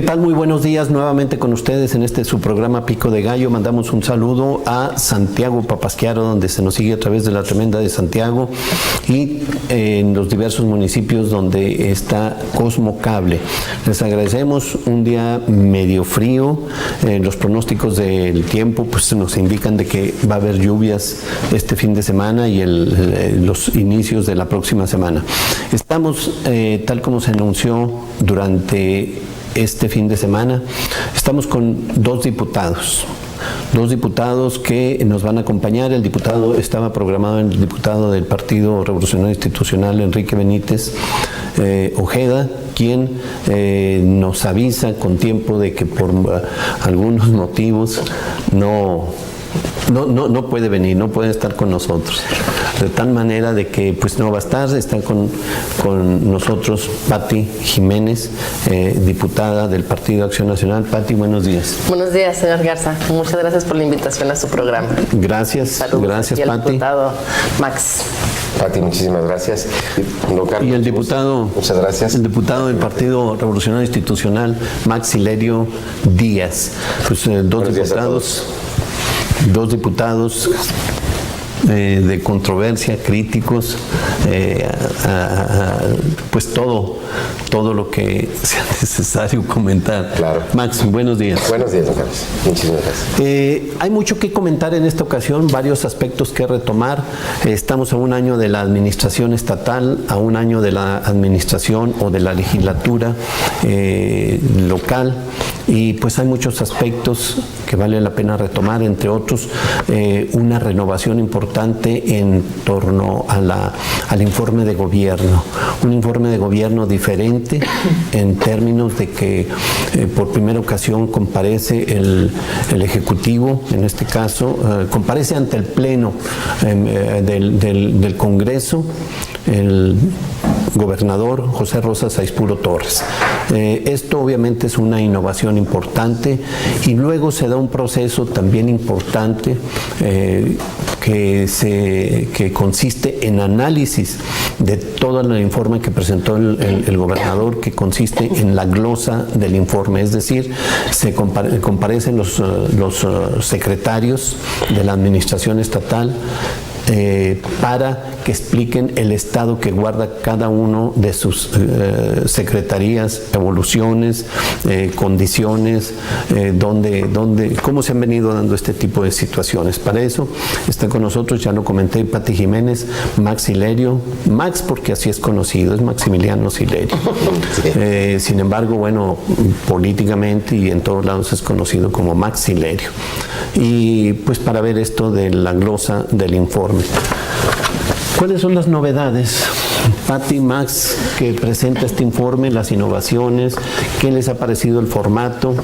tal? Muy buenos días nuevamente con ustedes en su programa Pico de Gallo. Mandamos un saludo a Santiago Papasquiaro, donde se nos sigue a través de la Tremenda de Santiago, y en los diversos municipios donde está Cosmo Cable. Les agradecemos. Un día medio frío. Los pronósticos del tiempo pues nos indican de que va a haber lluvias este fin de semana y los inicios de la próxima semana. Estamos, tal como se anunció durante este fin de semana, estamos con dos diputados que nos van a acompañar. El diputado estaba programado, el diputado del Partido Revolucionario Institucional, Enrique Benítez Ojeda, quien nos avisa con tiempo de que por algunos motivos no puede venir, no puede estar con nosotros, de tal manera de que pues no va a estar. Está con nosotros Pati Jiménez, diputada del Partido Acción Nacional. Pati, buenos días. Buenos días, señor Garza. Muchas gracias por la invitación a su programa. Gracias. Saludos. Gracias, Pati. El diputado Max. Pati, muchísimas gracias. Y el diputado, muchas gracias. El diputado del Partido Revolucionario Institucional, Max Hilerio Díaz. Pues dos diputados de controversia, críticos, pues todo lo que sea necesario comentar. Claro. Max, buenos días. Buenos días, don Carlos. Muchísimas gracias. Hay mucho que comentar en esta ocasión, varios aspectos que retomar. Estamos a un año de la administración estatal, a un año de la administración o de la legislatura local. Y pues hay muchos aspectos que vale la pena retomar, entre otros una renovación importante en torno al informe de gobierno. Un informe de gobierno diferente en términos de que por primera ocasión comparece el Ejecutivo, en este caso, comparece ante el Pleno del Congreso, el gobernador José Rosa Saizpuro Torres. Esto obviamente es una innovación importante, y luego se da un proceso también importante que consiste en análisis de todo el informe que presentó el gobernador, que consiste en la glosa del informe, es decir, se comparecen los secretarios de la administración estatal para que expliquen el estado que guarda cada uno de sus secretarías, evoluciones, condiciones, cómo se han venido dando este tipo de situaciones. Para eso está con nosotros, ya lo comenté, Pati Jiménez, Max Hilerio, Max porque así es conocido, es Maximiliano Hilerio. Sí. Sin embargo, bueno, políticamente y en todos lados es conocido como Max Hilerio. Y pues para ver esto de la glosa del informe. ¿Cuáles son las novedades, Pati, Max, que presenta este informe, las innovaciones? ¿Qué les ha parecido el formato?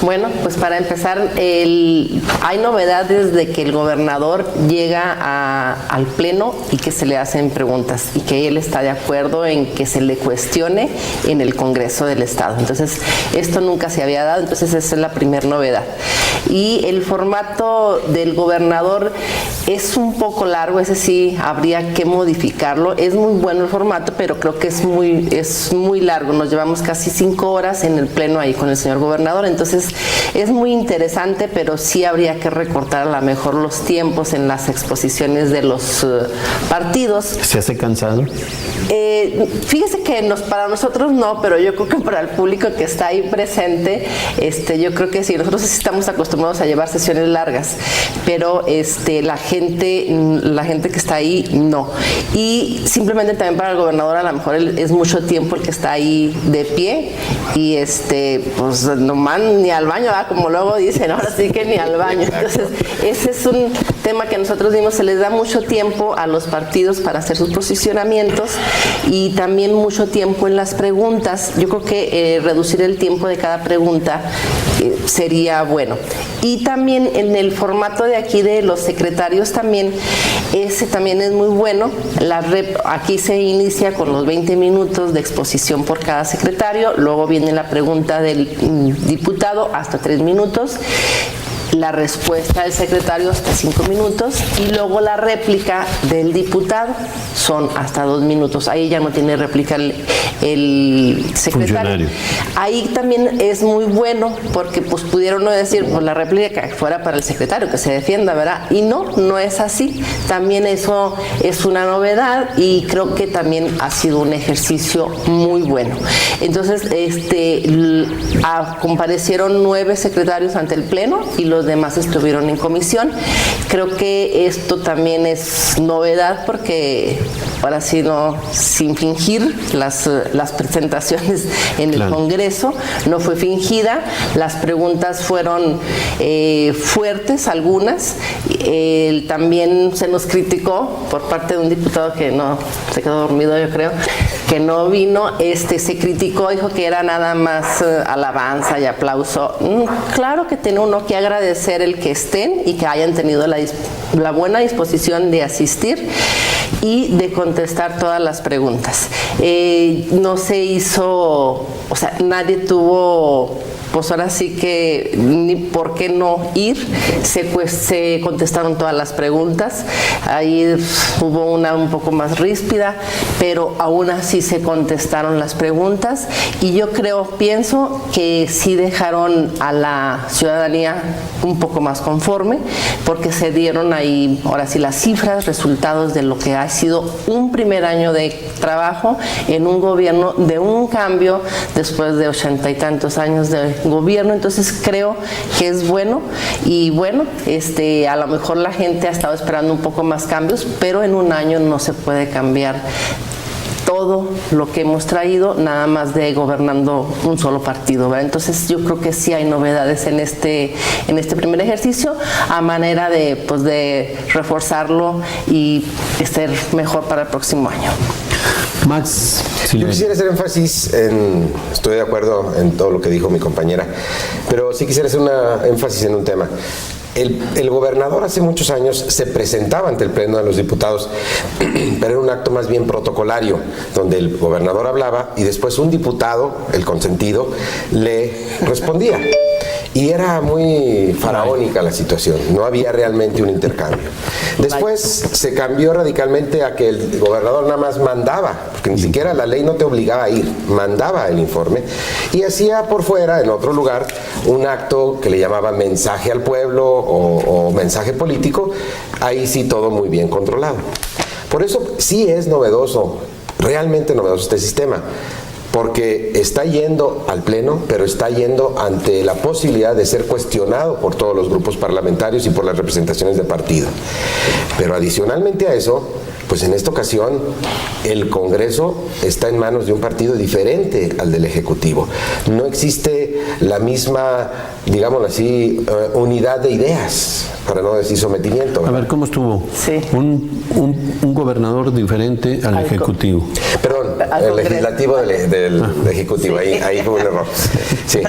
Bueno, pues para empezar, hay novedades de que el gobernador llega al Pleno y que se le hacen preguntas y que él está de acuerdo en que se le cuestione en el Congreso del Estado. Entonces, esto nunca se había dado, entonces esa es la primera novedad. Y el formato del gobernador es un poco largo, ese sí habría que modificarlo. Es muy bueno el formato, pero creo que es muy largo. Nos llevamos casi 5 horas en el Pleno ahí con el señor gobernador, entonces es muy interesante, pero sí habría que recortar a lo mejor los tiempos en las exposiciones de los partidos. ¿Se hace cansado? Fíjese que para nosotros no, pero yo creo que para el público que está ahí presente, yo creo que sí, nosotros sí estamos acostumbrados a llevar sesiones largas, pero la gente que está ahí no. Y simplemente también para el gobernador a lo mejor es mucho tiempo el que está ahí de pie y pues nomás ni al baño, como luego dicen, ahora sí que ni al baño. Entonces, ese es un tema que nosotros dimos, se les da mucho tiempo a los partidos para hacer sus posicionamientos y también mucho tiempo en las preguntas. Yo creo que reducir el tiempo de cada pregunta sería bueno. Y también en el formato de aquí de los secretarios también, ese también es muy bueno. Aquí se inicia con los 20 minutos de exposición por cada secretario, luego viene la pregunta del diputado hasta 3 minutos. la respuesta del secretario hasta 5 minutos y luego la réplica del diputado son hasta 2 minutos. Ahí ya no tiene réplica el secretario. Ahí también es muy bueno porque pues pudieron no decir pues la réplica fuera para el secretario, que se defienda, ¿verdad? Y no es así. También eso es una novedad y creo que también ha sido un ejercicio muy bueno. Entonces, comparecieron 9 secretarios ante el Pleno y los demás estuvieron en comisión. Creo que esto también es novedad porque ahora sí sin fingir las presentaciones en el Congreso, no fue fingida, las preguntas fueron fuertes, algunas. También se nos criticó por parte de un diputado que no se quedó dormido, yo creo, que no vino, se criticó, dijo que era nada más alabanza y aplauso. Claro que tiene uno que agradecer el que estén y que hayan tenido la buena disposición de asistir y de contestar todas las preguntas. No se hizo, o sea, nadie tuvo, pues ahora sí que ni por qué no ir, se contestaron todas las preguntas, ahí hubo una un poco más ríspida, pero aún así se contestaron las preguntas y yo pienso que sí dejaron a la ciudadanía un poco más conforme, porque se dieron ahí, ahora sí, las cifras, resultados de lo que ha sido un primer año de trabajo en un gobierno de un cambio después de 80 y tantos años de gobierno. Entonces creo que es bueno y bueno, a lo mejor la gente ha estado esperando un poco más cambios, pero en un año no se puede cambiar todo lo que hemos traído nada más de gobernando un solo partido, ¿verdad? Entonces yo creo que sí hay novedades en este primer ejercicio a manera de reforzarlo y ser mejor para el próximo año. Max, yo quisiera hacer énfasis estoy de acuerdo en todo lo que dijo mi compañera, pero sí quisiera hacer énfasis en un tema. El gobernador hace muchos años se presentaba ante el Pleno de los Diputados, pero era un acto más bien protocolario, donde el gobernador hablaba y después un diputado, el consentido, le respondía. Y era muy faraónica la situación, no había realmente un intercambio. Después se cambió radicalmente a que el gobernador nada más mandaba, porque ni siquiera la ley no te obligaba a ir, mandaba el informe y hacía por fuera, en otro lugar, un acto que le llamaba mensaje al pueblo o mensaje político, ahí sí todo muy bien controlado. Por eso sí es novedoso, realmente novedoso este sistema, porque está yendo al Pleno, pero está yendo ante la posibilidad de ser cuestionado por todos los grupos parlamentarios y por las representaciones de partido. Pero adicionalmente a eso, pues en esta ocasión el Congreso está en manos de un partido diferente al del Ejecutivo. No existe la misma, digámoslo así, unidad de ideas, para no decir sometimiento, ¿verdad? A ver, ¿cómo estuvo? Sí. Un gobernador diferente al Ejecutivo. Perdón, el legislativo del Ejecutivo, sí. ahí fue un error. Sí.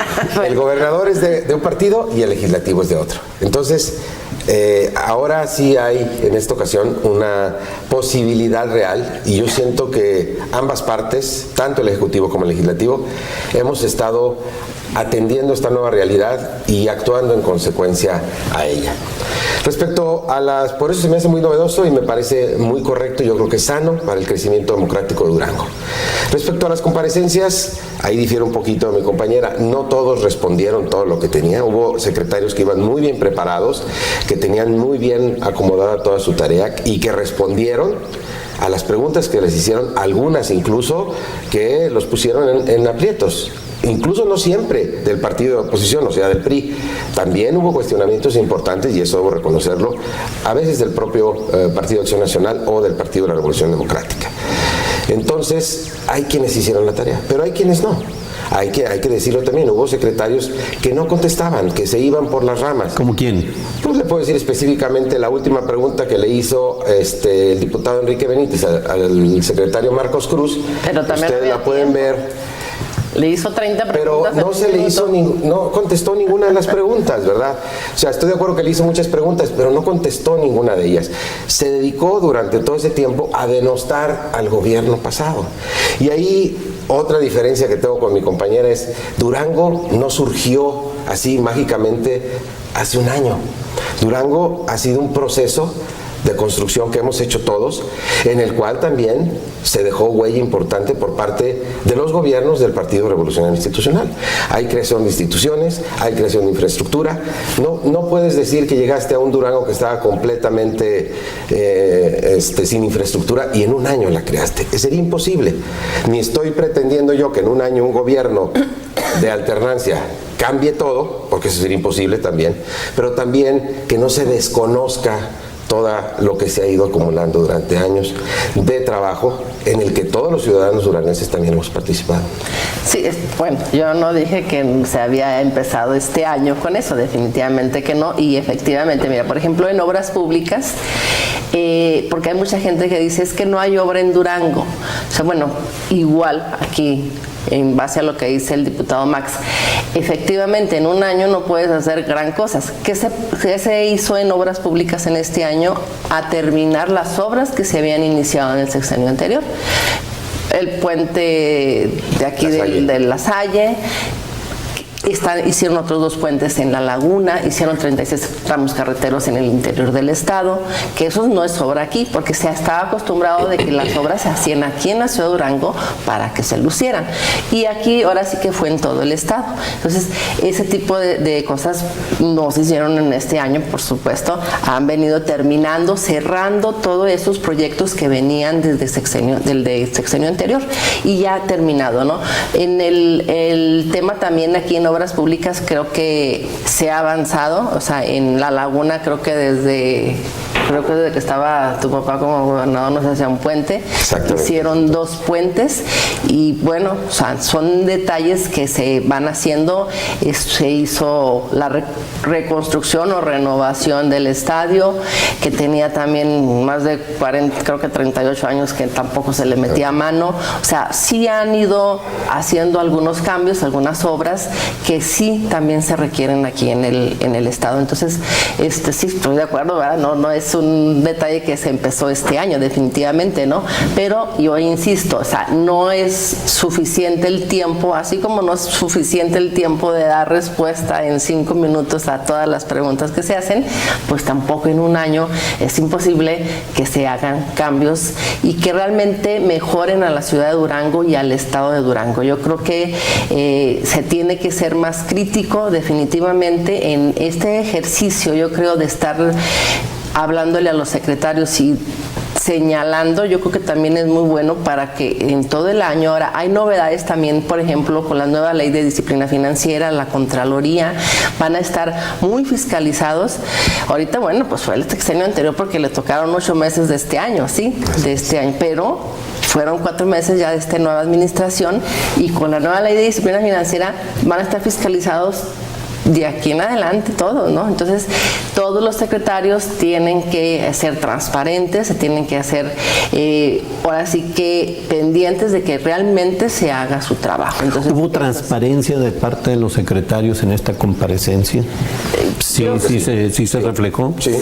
El gobernador es de un partido y el legislativo es de otro. Entonces, ahora sí hay en esta ocasión una posibilidad real y yo siento que ambas partes, tanto el Ejecutivo como el Legislativo, hemos estado atendiendo esta nueva realidad y actuando en consecuencia a ella. Respecto a por eso se me hace muy novedoso y me parece muy correcto, yo creo que sano para el crecimiento democrático de Durango. Respecto a las comparecencias, ahí difiere un poquito de mi compañera, no todos respondieron todo lo que tenía, hubo secretarios que iban muy bien preparados, que tenían muy bien acomodada toda su tarea y que respondieron a las preguntas que les hicieron, algunas incluso que los pusieron en aprietos. Incluso no siempre del partido de oposición, o sea, del PRI. También hubo cuestionamientos importantes, y eso debo reconocerlo, a veces del propio Partido de Acción Nacional o del Partido de la Revolución Democrática. Entonces, hay quienes hicieron la tarea, pero hay quienes no. Hay que decirlo también, hubo secretarios que no contestaban, que se iban por las ramas. ¿Cómo quién? Pues le puedo decir específicamente la última pregunta que le hizo el diputado Enrique Benítez al secretario Marcos Cruz. Pero también ustedes la pueden ver. Le hizo 30 preguntas. Pero no contestó ninguna de las preguntas, ¿verdad? O sea, estoy de acuerdo que le hizo muchas preguntas, pero no contestó ninguna de ellas. Se dedicó durante todo ese tiempo a denostar al gobierno pasado. Y ahí otra diferencia que tengo con mi compañera es, Durango no surgió así mágicamente hace un año. Durango ha sido un proceso de construcción que hemos hecho todos, en el cual también se dejó huella importante por parte de los gobiernos del Partido Revolucionario Institucional. Hay creación de instituciones, hay creación de infraestructura. No puedes decir que llegaste a un Durango que estaba completamente sin infraestructura y en un año la creaste. Sería imposible. Ni estoy pretendiendo yo que en un año un gobierno de alternancia cambie todo, porque eso sería imposible también, pero también que no se desconozca todo lo que se ha ido acumulando durante años de trabajo en el que todos los ciudadanos duranguenses también hemos participado. Sí, bueno, yo no dije que se había empezado este año con eso, definitivamente que no, y efectivamente, mira, por ejemplo, en obras públicas, porque hay mucha gente que dice, es que no hay obra en Durango. O sea, bueno, igual aquí, en base a lo que dice el diputado Max, efectivamente en un año no puedes hacer gran cosas. ¿Qué se hizo en obras públicas en este año? A terminar las obras que se habían iniciado en el sexenio anterior. El puente de aquí de La Salle, hicieron otros 2 puentes en La Laguna, hicieron 36 tramos carreteros en el interior del estado, que eso no es obra aquí, porque se estaba acostumbrado de que las obras se hacían aquí en la ciudad de Durango para que se lucieran. Y aquí ahora sí que fue en todo el estado. Entonces, ese tipo de cosas no se hicieron en este año, por supuesto. Han venido terminando, cerrando todos esos proyectos que venían desde del sexenio anterior y ya terminado, ¿no? En el tema también aquí en obras públicas creo que se ha avanzado, o sea, en La Laguna creo que desde que estaba tu papá como gobernador nos hacía un puente, hicieron 2 puentes y bueno, o sea, son detalles que se van haciendo. Se hizo la reconstrucción o renovación del estadio, que tenía también más de 40, creo que 38 años que tampoco se le metía mano. O sea, sí han ido haciendo algunos cambios, algunas obras que sí también se requieren aquí en el estado. Entonces, sí estoy de acuerdo, ¿verdad? No es un detalle que se empezó este año, definitivamente, ¿no? Pero yo insisto, o sea, no es suficiente el tiempo, así como no es suficiente el tiempo de dar respuesta en 5 minutos a todas las preguntas que se hacen, pues tampoco en un año es imposible que se hagan cambios y que realmente mejoren a la ciudad de Durango y al estado de Durango. Yo creo que se tiene que ser más crítico definitivamente en este ejercicio, yo creo, de estar hablándole a los secretarios y señalando. Yo creo que también es muy bueno para que en todo el año, ahora hay novedades también, por ejemplo, con la nueva ley de disciplina financiera, la Contraloría, van a estar muy fiscalizados. Ahorita, bueno, pues fue el sexenio anterior porque le tocaron 8 meses de este año, ¿sí? De este año, pero fueron 4 meses ya de esta nueva administración y con la nueva ley de disciplina financiera van a estar fiscalizados de aquí en adelante todos, ¿no? Entonces, todos los secretarios tienen que ser transparentes, se tienen que hacer, ahora sí que pendientes de que realmente se haga su trabajo. Entonces, ¿hubo transparencia de parte de los secretarios en esta comparecencia? Sí se reflejó. Sí.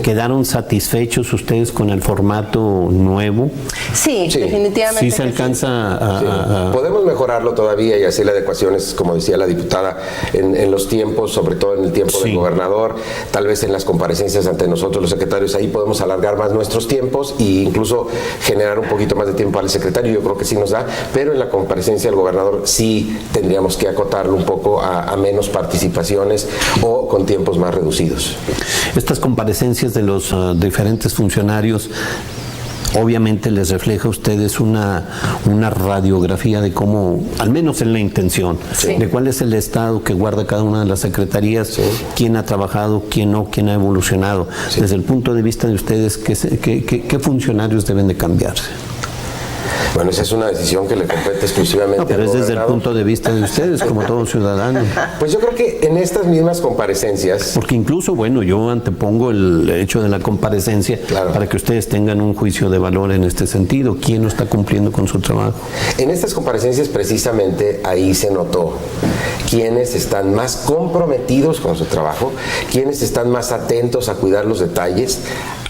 ¿Quedaron satisfechos ustedes con el formato nuevo? Sí, definitivamente. Sí se alcanza a... Podemos mejorarlo todavía y hacer adecuaciones, como decía la diputada, en los tiempos, sobre todo en el tiempo del gobernador, tal vez en las comparecencias ante nosotros los secretarios, ahí podemos alargar más nuestros tiempos e incluso generar un poquito más de tiempo al secretario. Yo creo que sí nos da, pero en la comparecencia del gobernador sí tendríamos que acotarlo un poco a menos participaciones o con tiempos más reducidos. Estas comparecencias de los diferentes funcionarios obviamente les refleja a ustedes una radiografía de cómo, al menos en la intención, de cuál es el estado que guarda cada una de las secretarías, quién ha trabajado, quién no, quién ha evolucionado. Desde el punto de vista de ustedes, ¿qué funcionarios deben de cambiarse? Bueno, esa es una decisión que le compete exclusivamente pero es desde el punto de vista de ustedes, como todo ciudadano. Pues yo creo que en estas mismas comparecencias... Porque incluso, bueno, yo antepongo el hecho de la comparecencia para que ustedes tengan un juicio de valor en este sentido. ¿Quién no está cumpliendo con su trabajo? En estas comparecencias, precisamente, ahí se notó quiénes están más comprometidos con su trabajo, quiénes están más atentos a cuidar los detalles,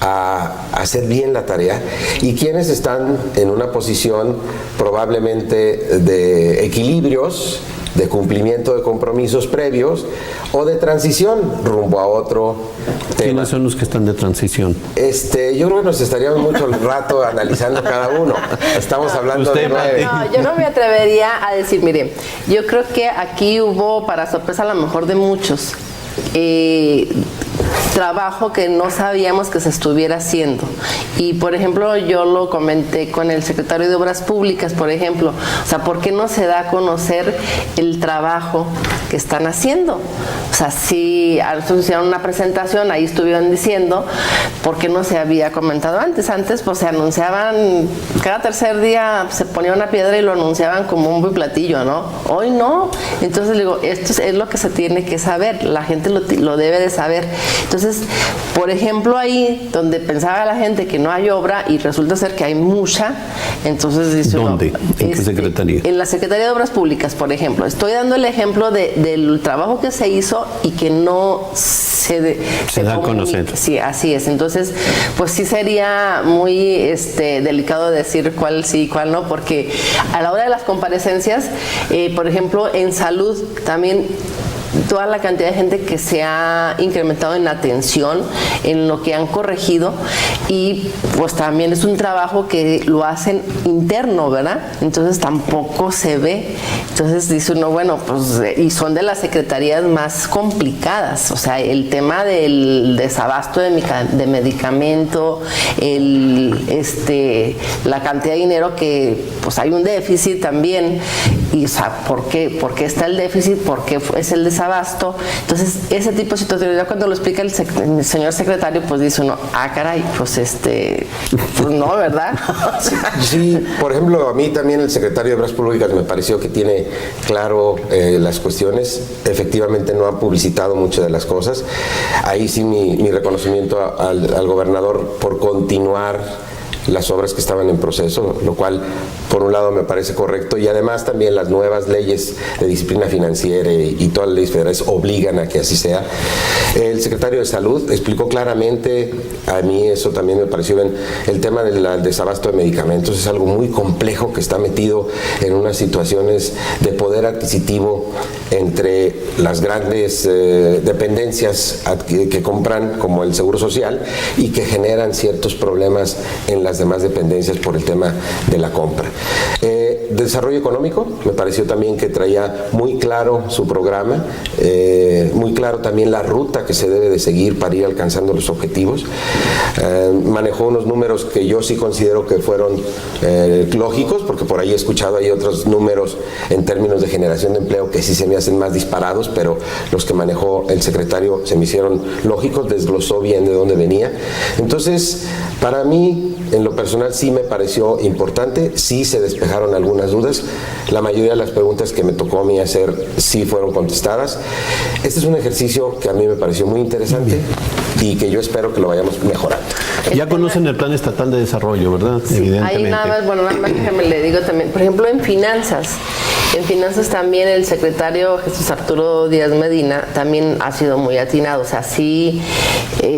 a hacer bien la tarea, y quienes están en una posición probablemente de equilibrios de cumplimiento de compromisos previos o de transición rumbo a otro tema. ¿Quiénes son los que están de transición? Yo creo que nos estaríamos mucho rato analizando cada uno. Estamos hablando de 9. No, yo no me atrevería a decir, mire, yo creo que aquí hubo, para sorpresa a lo mejor de muchos, trabajo que no sabíamos que se estuviera haciendo. Y por ejemplo, yo lo comenté con el secretario de Obras Públicas, por ejemplo, o sea, ¿por qué no se da a conocer el trabajo que están haciendo? O sea, si a nosotros hicieron una presentación, ahí estuvieron diciendo, ¿por qué no se había comentado antes? Antes pues se anunciaban, cada tercer día se ponía una piedra y lo anunciaban como un platillo, ¿no? Hoy no. Entonces digo, esto es lo que se tiene que saber, la gente lo debe de saber. Entonces, por ejemplo, ahí donde pensaba la gente que no hay obra y resulta ser que hay mucha, entonces dice ¿dónde? ¿En qué secretaría? En la Secretaría de Obras Públicas, por ejemplo. Estoy dando el ejemplo del trabajo que se hizo y que no se da a conocer. Sí, así es. Entonces, pues sí sería muy delicado decir cuál sí y cuál no, porque a la hora de las comparecencias, por ejemplo, en salud también, toda la cantidad de gente que se ha incrementado en atención, en lo que han corregido, y pues también es un trabajo que lo hacen interno, ¿verdad? Entonces tampoco se ve. Entonces dice uno, bueno, pues, y son de las secretarías más complicadas, o sea, el tema del desabasto de medicamento, la cantidad de dinero que, pues hay un déficit también, y o sea, ¿por qué está el déficit? ¿Por qué es el desabasto? Entonces, ese tipo de situaciones, ya cuando lo explica el señor secretario, pues dice uno, caray, pues pues no, ¿verdad? Sí, por ejemplo, a mí también el secretario de Obras Públicas me pareció que tiene claro las cuestiones. Efectivamente no ha publicitado muchas de las cosas. Ahí sí mi reconocimiento al gobernador por continuar las obras que estaban en proceso, lo cual por un lado me parece correcto, y además también las nuevas leyes de disciplina financiera y todas las leyes federales obligan a que así sea. El secretario de Salud explicó claramente, a mí eso también me pareció bien, el tema del desabasto de medicamentos. Es algo muy complejo que está metido en unas situaciones de poder adquisitivo entre las grandes dependencias que compran, como el Seguro Social, y que generan ciertos problemas en las demás dependencias por el tema de la compra. Desarrollo económico, me pareció también que traía muy claro su programa, muy claro también la ruta que se debe de seguir para ir alcanzando los objetivos. Manejó unos números que yo sí considero que fueron lógicos, porque por ahí he escuchado hay otros números en términos de generación de empleo que sí se me hacen más disparados, pero los que manejó el secretario se me hicieron lógicos, desglosó bien de dónde venía. Entonces, para mí, en lo personal sí me pareció importante, sí se despejaron algunas dudas, la mayoría de las preguntas que me tocó a mí hacer sí fueron contestadas. Este es un ejercicio que a mí me pareció muy interesante y que yo espero que lo vayamos mejorando. Ya conocen el Plan Estatal de Desarrollo, ¿verdad? Sí, evidentemente. ahí nada más déjame le digo también, por ejemplo, en finanzas también el secretario Jesús Arturo Díaz Medina también ha sido muy atinado, o sea, sí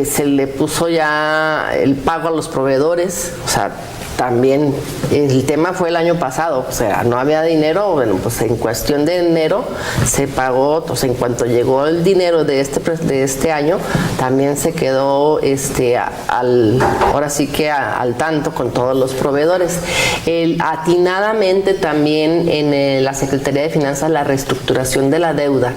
se le puso ya el pago a los proveedores, o sea, también el tema fue el año pasado, o sea, no había dinero, bueno, pues en cuestión de enero se pagó, o sea, en cuanto llegó el dinero de este año, también se quedó ahora sí que al tanto con todos los proveedores. Atinadamente también en la Secretaría de Finanzas la reestructuración de la deuda.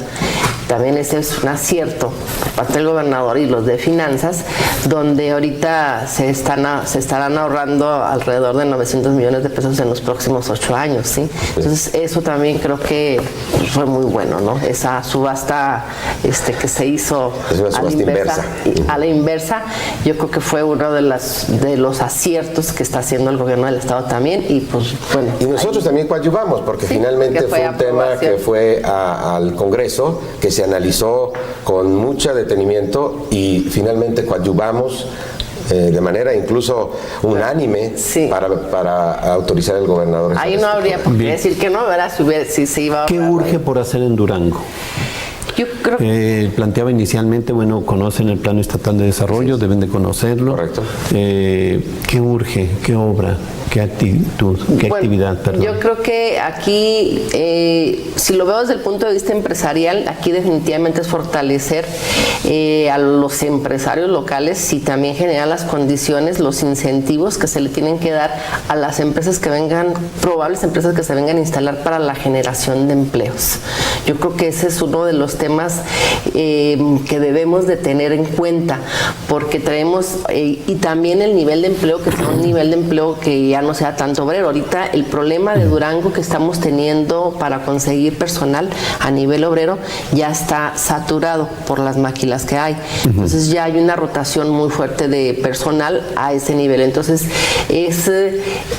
También ese es un acierto por parte del gobernador y los de finanzas, donde ahorita se estarán ahorrando alrededor de 900 millones de pesos en los próximos 8 años, ¿sí? Entonces eso también creo que fue muy bueno, ¿no? Esa subasta que se hizo a la inversa, yo creo que fue uno de los aciertos que está haciendo el gobierno del estado también, y pues bueno. Y nosotros también coadyuvamos, porque sí, finalmente fue un tema que fue al Congreso, que se analizó con mucho detenimiento y finalmente coadyuvamos de manera incluso unánime, sí, para autorizar al gobernador. Ahí no habría por qué decir que no, ¿verdad? Si se iba a... ¿Qué urge por hacer en Durango? Yo creo planteaba inicialmente, bueno, conocen el Plan Estatal de Desarrollo, deben de conocerlo. Correcto. ¿Qué urge? ¿Qué obra? ¿Qué actitud? ¿Qué actividad? Perdón. Yo creo que aquí, si lo veo desde el punto de vista empresarial, aquí definitivamente es fortalecer a los empresarios locales y también generar las condiciones, los incentivos que se le tienen que dar a las empresas que vengan, probables empresas que se vengan a instalar para la generación de empleos. Yo creo que ese es uno de los temas que debemos de tener en cuenta, porque traemos, y también el nivel de empleo, que sea un nivel de empleo que ya no sea tanto obrero. Ahorita el problema de Durango que estamos teniendo para conseguir personal a nivel obrero ya está saturado por las maquilas que hay. Entonces ya hay una rotación muy fuerte de personal a ese nivel. Entonces es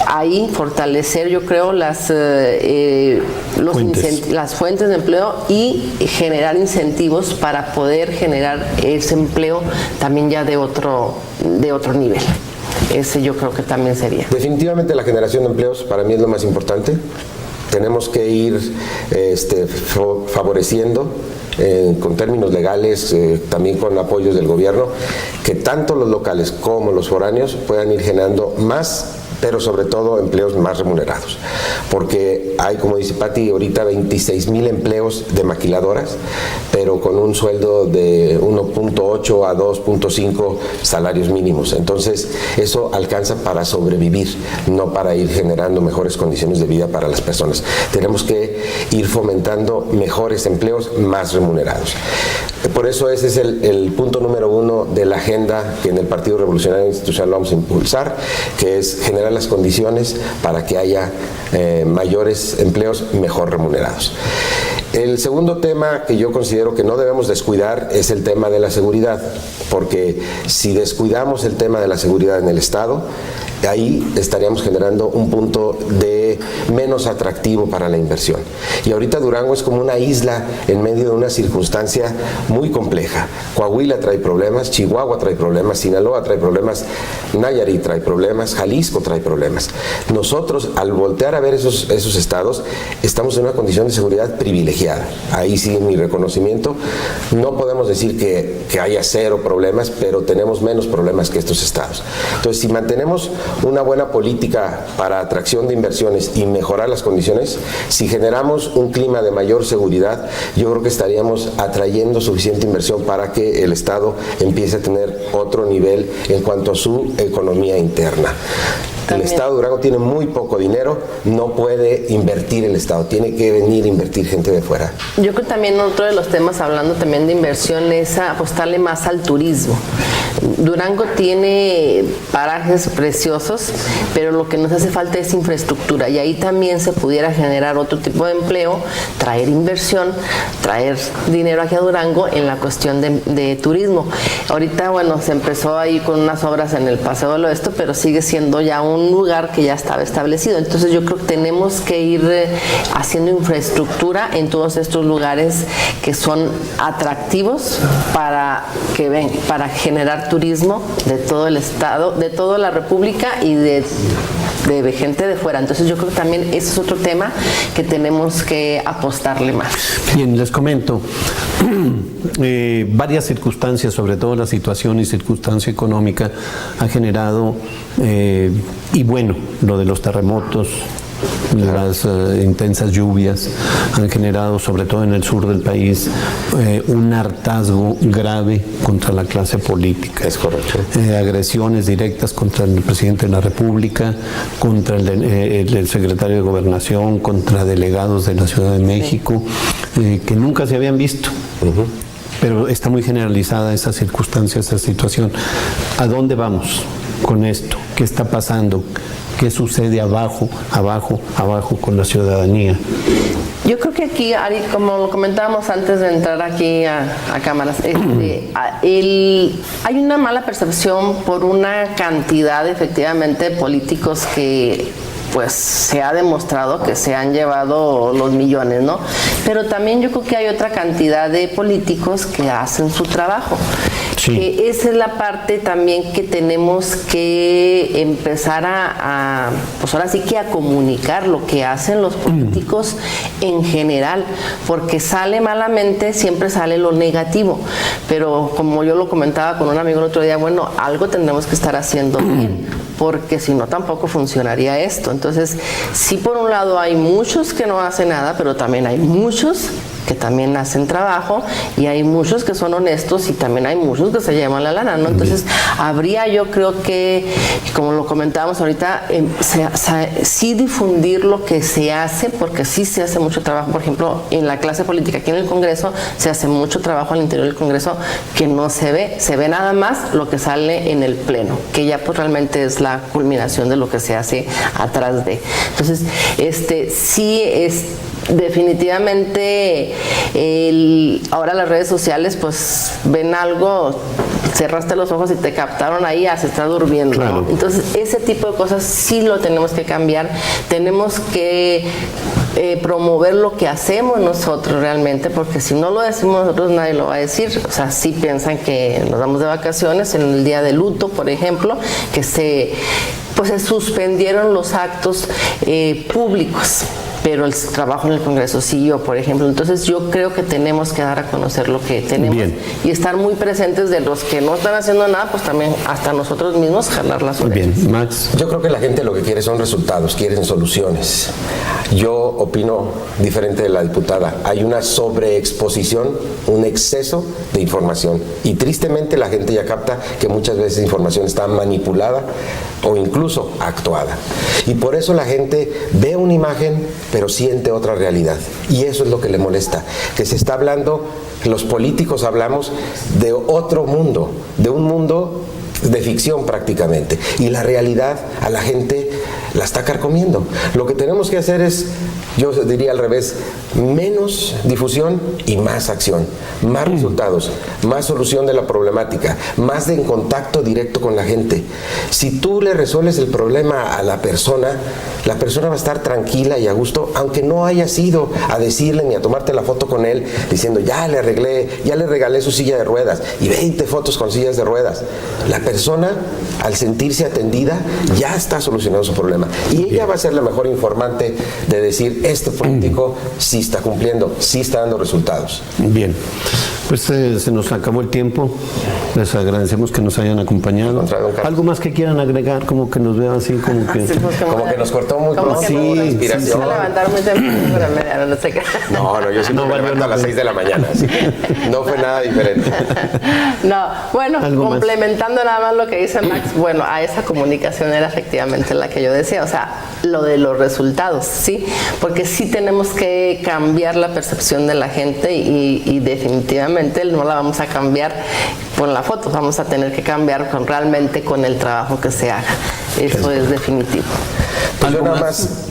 ahí fortalecer, yo creo, las fuentes de empleo y generar incentivos para poder generar ese empleo también ya de otro nivel. Ese yo creo que también sería. Definitivamente la generación de empleos para mí es lo más importante. Tenemos que ir favoreciendo con términos legales, también con apoyos del gobierno, que tanto los locales como los foráneos puedan ir generando más, pero sobre todo empleos más remunerados, porque hay, como dice Pati, ahorita 26,000 empleos de maquiladoras, pero con un sueldo de 1.8 a 2.5 salarios mínimos. Entonces eso alcanza para sobrevivir, no para ir generando mejores condiciones de vida para las personas. Tenemos que ir fomentando mejores empleos más remunerados. Por eso ese es el punto número 1 de la agenda que en el Partido Revolucionario Institucional vamos a impulsar, que es generar las condiciones para que haya mayores empleos mejor remunerados. El segundo tema que yo considero que no debemos descuidar es el tema de la seguridad, porque si descuidamos el tema de la seguridad en el Estado, ahí estaríamos generando un punto de menos atractivo para la inversión. Y ahorita Durango es como una isla en medio de una circunstancia muy compleja. Coahuila trae problemas, Chihuahua trae problemas, Sinaloa trae problemas, Nayarit trae problemas, Jalisco trae problemas. Nosotros, al voltear a ver esos estados, estamos en una condición de seguridad privilegiada. Ahí sí, mi reconocimiento. No podemos decir que haya cero problemas, pero tenemos menos problemas que estos estados. Entonces, si mantenemos una buena política para atracción de inversiones y mejorar las condiciones, si generamos un clima de mayor seguridad, yo creo que estaríamos atrayendo suficiente inversión para que el Estado empiece a tener otro nivel en cuanto a su economía interna. También. El Estado de Durango tiene muy poco dinero, no puede invertir el Estado, tiene que venir a invertir gente de fuera. Yo creo que también otro de los temas, hablando también de inversión, es apostarle más al turismo. Durango tiene parajes preciosos, pero lo que nos hace falta es infraestructura, y ahí también se pudiera generar otro tipo de empleo, traer inversión, traer dinero aquí a Durango en la cuestión de turismo. Ahorita, bueno, se empezó ahí con unas obras en el Paseo del Oeste, pero sigue siendo ya un lugar que ya estaba establecido. Entonces yo creo que tenemos que ir haciendo infraestructura en todos estos lugares que son atractivos para generar turismo de todo el estado, de toda la República y de gente de fuera. Entonces yo creo que también ese es otro tema que tenemos que apostarle más. Bien, les comento. Varias circunstancias, sobre todo la situación y circunstancia económica, ha generado, y bueno, lo de los terremotos, las intensas lluvias han generado, sobre todo en el sur del país, un hartazgo grave contra la clase política. Es correcto. Agresiones directas contra el presidente de la República, contra el secretario de Gobernación, contra delegados de la Ciudad de México, que nunca se habían visto. Pero está muy generalizada esa circunstancia, esa situación. ¿A dónde vamos con esto? ¿Qué está pasando? ¿Qué sucede abajo con la ciudadanía? Yo creo que aquí, Ari, como lo comentábamos antes de entrar aquí a cámaras, hay una mala percepción por una cantidad, efectivamente, de políticos que pues se ha demostrado que se han llevado los millones, ¿no? Pero también yo creo que hay otra cantidad de políticos que hacen su trabajo. Sí. Que esa es la parte también que tenemos que empezar pues ahora sí que a comunicar lo que hacen los políticos en general, porque sale malamente, siempre sale lo negativo, pero como yo lo comentaba con un amigo el otro día, bueno, algo tendremos que estar haciendo bien, porque si no tampoco funcionaría esto. Entonces, sí, por un lado hay muchos que no hacen nada, pero también hay muchos que también hacen trabajo, y hay muchos que son honestos, y también hay muchos que se llevan la lana, ¿no? Entonces, habría, yo creo que, como lo comentábamos ahorita, sí difundir lo que se hace, porque sí se hace mucho trabajo. Por ejemplo, en la clase política aquí en el Congreso se hace mucho trabajo al interior del Congreso que no se ve nada más lo que sale en el Pleno, que ya pues realmente es la culminación de lo que se hace atrás de. Entonces, sí es definitivamente ahora las redes sociales pues ven algo, cerraste los ojos y te captaron ahí, se está durmiendo, claro, ¿no? Entonces ese tipo de cosas sí lo tenemos que cambiar, tenemos que promover lo que hacemos nosotros realmente, porque si no lo decimos nosotros nadie lo va a decir. O sea, sí piensan que nos vamos de vacaciones en el día de luto, por ejemplo, que se suspendieron los actos públicos, pero el trabajo en el Congreso siguió, por ejemplo. Entonces yo creo que tenemos que dar a conocer lo que tenemos. Bien. Y estar muy presentes de los que no están haciendo nada, pues también hasta nosotros mismos jalar las orejas. Bien, Max. Yo creo que la gente lo que quiere son resultados, quieren soluciones. Yo opino diferente de la diputada. Hay una sobreexposición, un exceso de información, y tristemente la gente ya capta que muchas veces la información está manipulada o incluso actuada. Y por eso la gente ve una imagen pero siente otra realidad, y eso es lo que le molesta, que se está hablando, los políticos hablamos de otro mundo, de un mundo de ficción prácticamente, y la realidad a la gente la está carcomiendo. Lo que tenemos que hacer es, yo diría al revés, menos difusión y más acción, más resultados, más solución de la problemática, más de en contacto directo con la gente. Si tú le resuelves el problema a la persona va a estar tranquila y a gusto, aunque no hayas ido a decirle ni a tomarte la foto con él diciendo ya le regalé su silla de ruedas y 20 fotos con sillas de ruedas. La persona, al sentirse atendida, ya está solucionando su problema, y ella va a ser la mejor informante de decir este político sí está cumpliendo, sí está dando resultados. Bien, pues se nos acabó el tiempo. Les agradecemos que nos hayan acompañado. ¿Algo más que quieran agregar? Como que nos vean así, como que... Sí, pues, como que nos cortó muy pronto. Sí, la inspiración. Se levantaron muy temprano para mediano, no sé qué. No, yo siempre me levanto a las 6 de la mañana. ¿Sí? No fue nada diferente. No, bueno, complementando más. nada más lo que dice Max, bueno, a esa comunicación era efectivamente la que yo decía, o sea, lo de los resultados, ¿sí? Porque sí tenemos que cambiar la percepción de la gente, y definitivamente no la vamos a cambiar con la foto, vamos a tener que cambiar realmente con el trabajo que se haga. Eso es definitivo. Pues yo nada más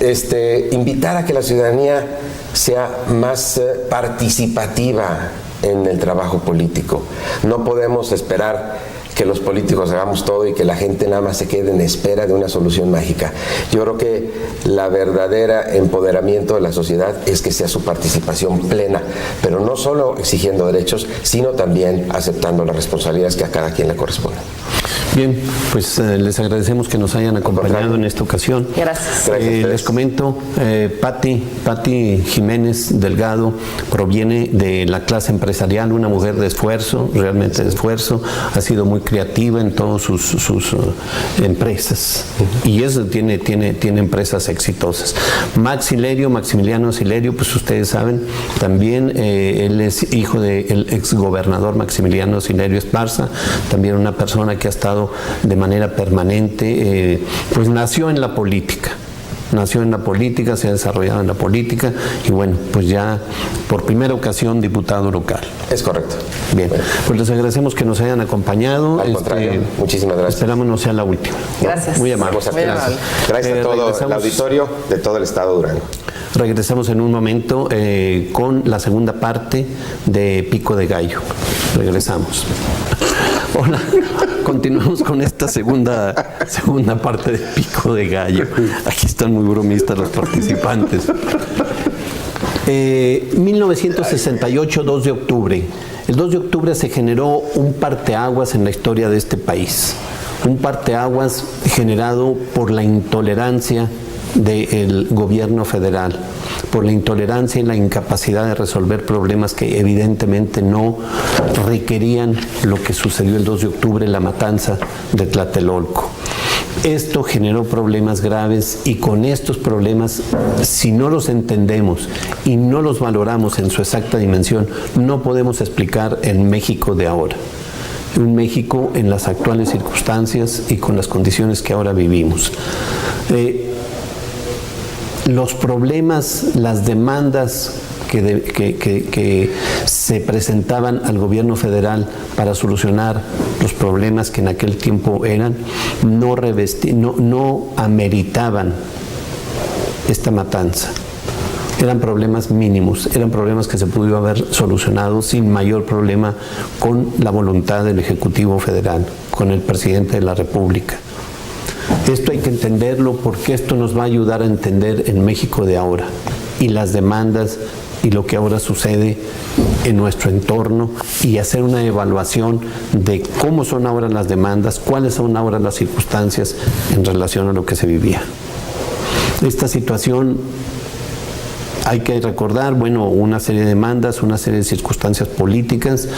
invitar a que la ciudadanía sea más participativa en el trabajo político. No podemos esperar que los políticos hagamos todo y que la gente nada más se quede en espera de una solución mágica. Yo creo que la verdadera empoderamiento de la sociedad es que sea su participación plena, pero no solo exigiendo derechos, sino también aceptando las responsabilidades que a cada quien le corresponden. Bien, pues les agradecemos que nos hayan acompañado en esta ocasión. Gracias. Les comento, Pati Jiménez Delgado proviene de la clase empresarial, una mujer de esfuerzo, realmente de esfuerzo, ha sido muy creativa en todas sus empresas, y tiene empresas exitosas. Maximiliano Silerio, pues ustedes saben, también él es hijo del exgobernador Maximiliano Silerio Esparza, también una persona que ha estado de manera permanente, pues nació en la política, se ha desarrollado en la política, y bueno, pues ya por primera ocasión diputado local. Es correcto. Bien, pues les agradecemos que nos hayan acompañado. Al contrario, muchísimas gracias. Esperamos no sea la última. Gracias. Muy amable. Gracias a todo el auditorio de todo el estado de Durango. Regresamos en un momento con la segunda parte de Pico de Gallo. Regresamos. Hola, continuamos con esta segunda parte de Pico de Gallo. Aquí están muy bromistas los participantes. 1968, 2 de octubre. El 2 de octubre se generó un parteaguas en la historia de este país, un parteaguas generado por la intolerancia del gobierno federal, por la intolerancia y la incapacidad de resolver problemas que evidentemente no requerían lo que sucedió el 2 de octubre, la matanza de Tlatelolco. Esto generó problemas graves y con estos problemas, si no los entendemos y no los valoramos en su exacta dimensión, no podemos explicar el México de ahora. Un México en las actuales circunstancias y con las condiciones que ahora vivimos. Los problemas, las demandas que se presentaban al gobierno federal para solucionar los problemas que en aquel tiempo eran, no ameritaban esta matanza. Eran problemas mínimos, eran problemas que se pudieron haber solucionado sin mayor problema con la voluntad del Ejecutivo Federal, con el Presidente de la República. Esto hay que entenderlo porque esto nos va a ayudar a entender el México de ahora y las demandas y lo que ahora sucede en nuestro entorno y hacer una evaluación de cómo son ahora las demandas, cuáles son ahora las circunstancias en relación a lo que se vivía. Esta situación, hay que recordar, bueno, una serie de demandas, una serie de circunstancias políticas,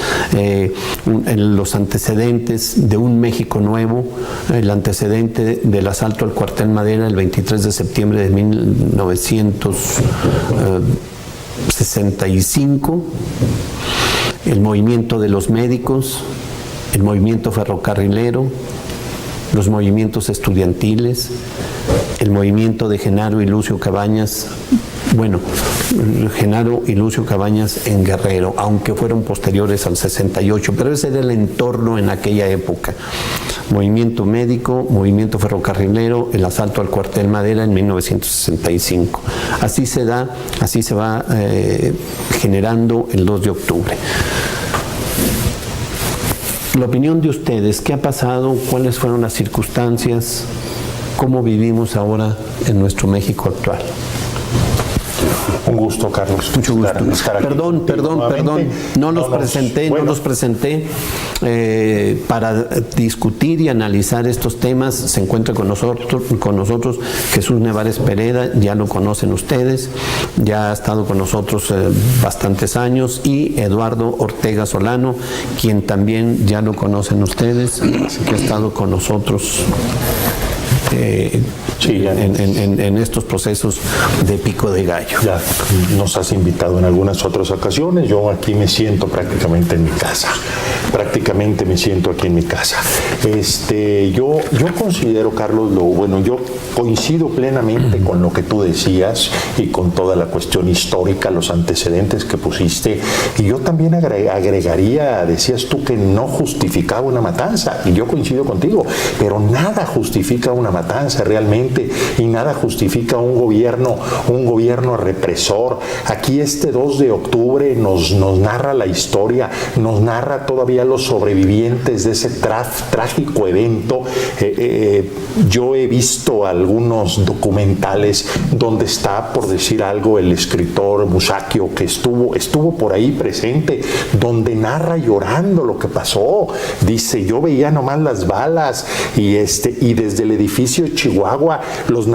los antecedentes de un México nuevo, el antecedente del asalto al cuartel Madera el 23 de septiembre de 1965, el movimiento de los médicos, el movimiento ferrocarrilero, los movimientos estudiantiles, el movimiento de Genaro y Lucio Cabañas, bueno, Genaro y Lucio Cabañas en Guerrero, aunque fueron posteriores al 68, pero ese era el entorno en aquella época. Movimiento médico, movimiento ferrocarrilero, el asalto al cuartel Madera en 1965. Así se va generando el 2 de octubre. La opinión de ustedes, ¿qué ha pasado? ¿Cuáles fueron las circunstancias? ¿Cómo vivimos ahora en nuestro México actual? Un gusto, Carlos. Mucho gusto. Estar aquí perdón. No los presenté. Para discutir y analizar estos temas se encuentra con nosotros Jesús Nevares Pereda, ya lo conocen ustedes, ya ha estado con nosotros bastantes años, y Eduardo Ortega Solano, quien también ya lo conocen ustedes, que ha estado con nosotros en estos procesos de Pico de Gallo. Ya nos has invitado en algunas otras ocasiones. Yo aquí me siento prácticamente en mi casa. Prácticamente me siento aquí en mi casa. Yo considero, Carlos, yo coincido plenamente con lo que tú decías y con toda la cuestión histórica, los antecedentes que pusiste. Y yo también agregaría, decías tú que no justificaba una matanza, y yo coincido contigo, pero nada justifica una matanza realmente, y nada justifica un gobierno represor. Aquí 2 de octubre nos narra la historia, nos narra todavía los sobrevivientes de ese trágico evento. Yo he visto algunos documentales donde está, por decir algo, el escritor Musacchio, que estuvo por ahí presente, donde narra llorando lo que pasó. Dice, yo veía nomás las balas y desde el edificio de Chihuahua los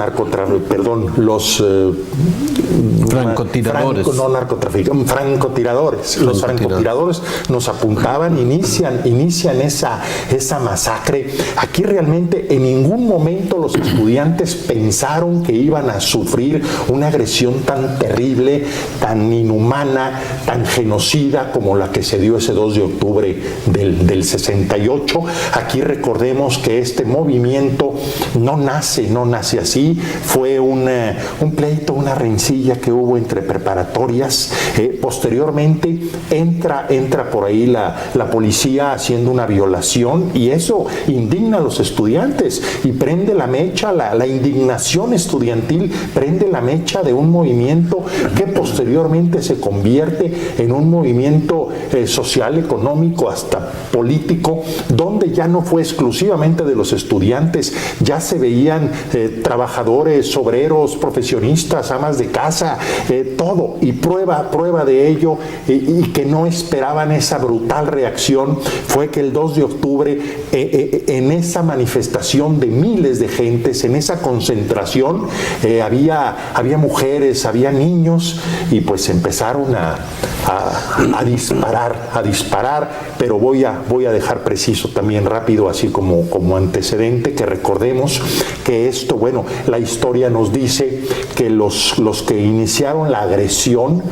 francotiradores. Los francotiradores nos apuntaban, inician esa masacre. Aquí realmente en ningún momento los estudiantes pensaron que iban a sufrir una agresión tan terrible, tan inhumana, tan genocida como la que se dio ese 2 de octubre del 68. Aquí recordemos que este movimiento no nace así, fue un pleito, una rencilla que hubo entre preparatorias. Posteriormente entra por ahí la policía haciendo una violación, y eso indigna a los estudiantes y prende la mecha, la indignación estudiantil prende la mecha de un movimiento que posteriormente se convierte en un movimiento social, económico, hasta político, donde ya no fue exclusivamente de los estudiantes, ya se veían trabajadores, obreros, profesionistas, amas de casa, todo. Y prueba de ello, y que no esperaban esa brutal reacción, fue que el 2 de octubre, en esa manifestación de miles de gentes, en esa concentración, había mujeres, había niños, y pues empezaron a disparar, pero voy a dejar preciso también rápido, así como antecedente, que recordemos que esto, bueno, la historia nos dice que los que iniciaron la agresión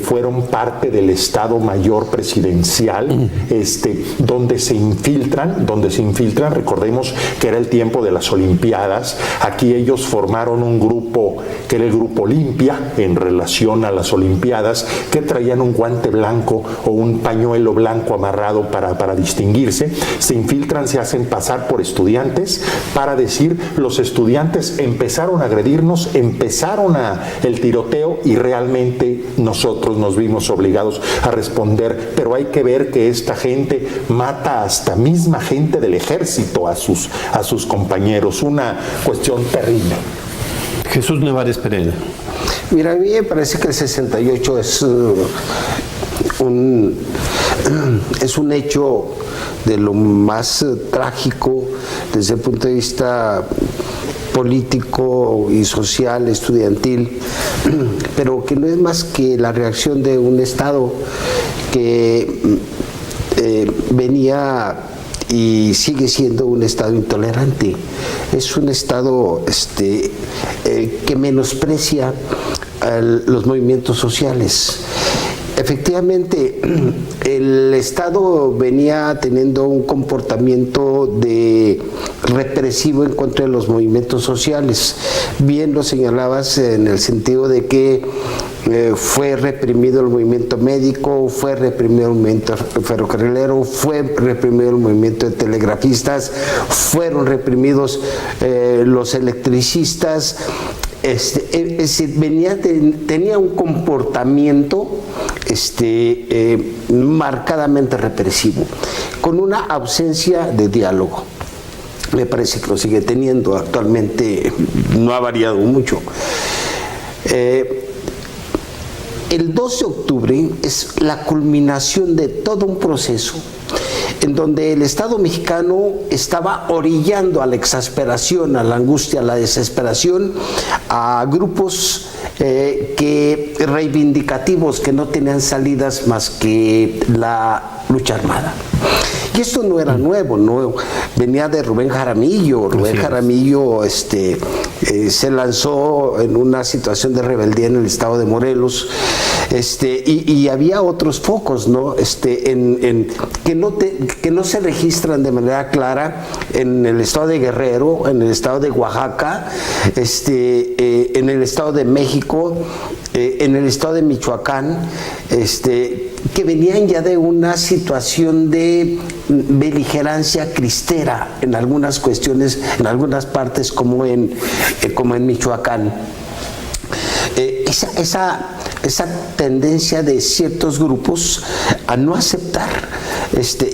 fueron parte del Estado Mayor Presidencial, donde se infiltran, recordemos que era el tiempo de las Olimpiadas. Aquí ellos formaron un grupo que era el Grupo Olimpia en relación a las Olimpiadas, que traían un guante blanco o un pañuelo blanco amarrado para distinguirse. Se infiltran, se hacen pasar por estudiantes para decir: los estudiantes empezaron a agredirnos, empezaron el tiroteo, y realmente nosotros nos vimos obligados a responder. Pero hay que ver que esta gente mata hasta misma gente del ejército a sus compañeros. Una cuestión terrible. Jesús Nevares Pereira. Mira, a mí me parece que el 68 es un hecho de lo más trágico desde el punto de vista político y social, estudiantil, pero que no es más que la reacción de un Estado que venía y sigue siendo un Estado intolerante. Es un Estado que menosprecia los movimientos sociales. Efectivamente, el Estado venía teniendo un comportamiento represivo en contra de los movimientos sociales. Bien lo señalabas en el sentido de que fue reprimido el movimiento médico, fue reprimido el movimiento ferrocarrilero, fue reprimido el movimiento de telegrafistas, fueron reprimidos los electricistas. Es decir, tenía un comportamiento marcadamente represivo, con una ausencia de diálogo. Me parece que lo sigue teniendo actualmente, no ha variado mucho. El 12 de octubre es la culminación de todo un proceso en donde el Estado mexicano estaba orillando a la exasperación, a la angustia, a la desesperación, a grupos reivindicativos que no tenían salidas más que la lucha armada. Y esto no era nuevo, venía de Rubén Jaramillo. Rubén Jaramillo se lanzó en una situación de rebeldía en el estado de Morelos, y había otros focos, ¿no? Que no se registran de manera clara en el estado de Guerrero, en el estado de Oaxaca, en el estado de México, en el estado de Michoacán, que venían ya de una situación de beligerancia cristera en algunas cuestiones, en algunas partes como en Michoacán. Esa tendencia de ciertos grupos a no aceptar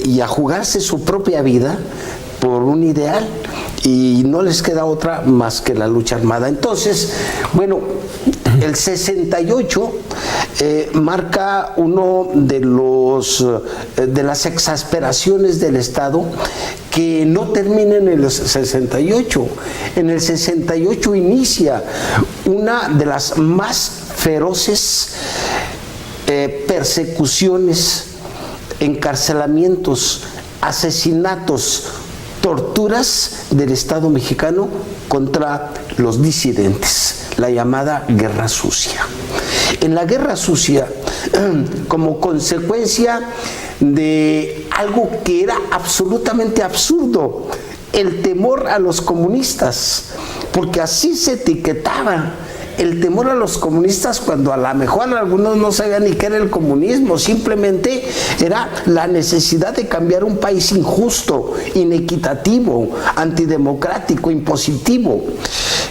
y a jugarse su propia vida por un ideal, y no les queda otra más que la lucha armada. Entonces, bueno, el 68 marca uno de las exasperaciones del Estado, que no termina en el 68. En el 68 inicia una de las más feroces persecuciones, encarcelamientos, asesinatos, torturas del Estado mexicano contra los disidentes, la llamada Guerra Sucia. En la Guerra Sucia, como consecuencia de algo que era absolutamente absurdo, el temor a los comunistas, porque así se etiquetaba, el temor a los comunistas, cuando a lo mejor algunos no sabían ni qué era el comunismo, simplemente era la necesidad de cambiar un país injusto, inequitativo, antidemocrático, impositivo.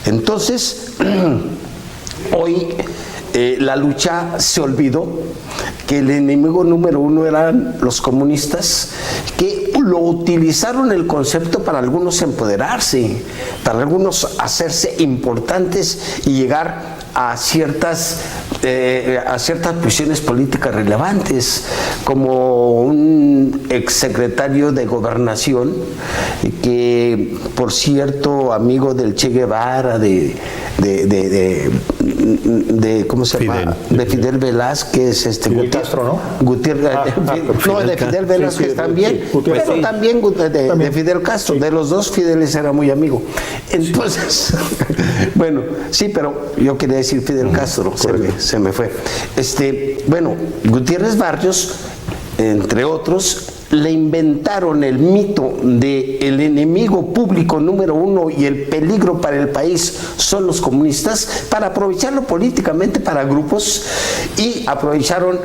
Entonces, hoy la lucha se olvidó que el enemigo número uno eran los comunistas, que lo utilizaron el concepto para algunos empoderarse, para algunos hacerse importantes y llegar a ciertas posiciones políticas relevantes, como un exsecretario de Gobernación, que por cierto, amigo del Che Guevara, de ¿cómo se llama? De Fidel Velázquez, Fidel Castro, ¿no? Gutiérrez, no, de Fidel Velázquez también, pero también de Fidel Castro, de los dos Fideles era muy amigo. Entonces, bueno, sí, pero yo quería decir Fidel Castro, se me fue. Bueno, Gutiérrez Barrios, entre otros, le inventaron el mito de el enemigo público número uno y el peligro para el país son los comunistas, para aprovecharlo políticamente para grupos, y aprovecharon